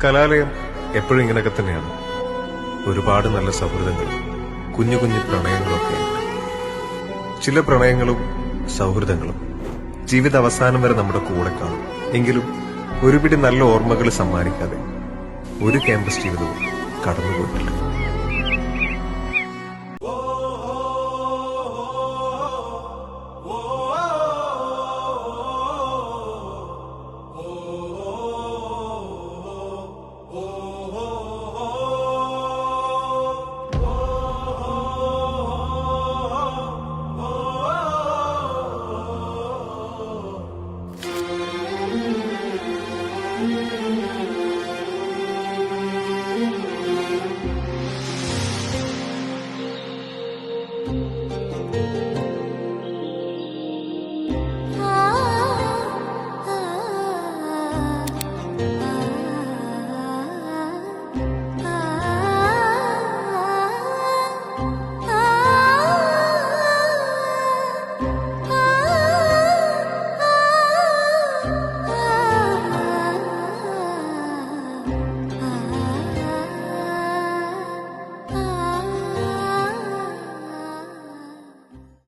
കലാലയം എപ്പോഴും ഇങ്ങനെയൊക്കെ തന്നെയാണ്. ഒരുപാട് നല്ല സൗഹൃദങ്ങളും കുഞ്ഞു കുഞ്ഞു പ്രണയങ്ങളൊക്കെ ഉണ്ട്. ചില പ്രണയങ്ങളും സൗഹൃദങ്ങളും ജീവിത അവസാനം വരെ നമ്മുടെ കൂടെ കാണും. എങ്കിലും ഒരുപിടി നല്ല ഓർമ്മകൾ സമ്മാനിക്കാതെ ഒരു ക്യാമ്പസ് ജീവിതവും കടന്നുപോയിട്ടില്ല.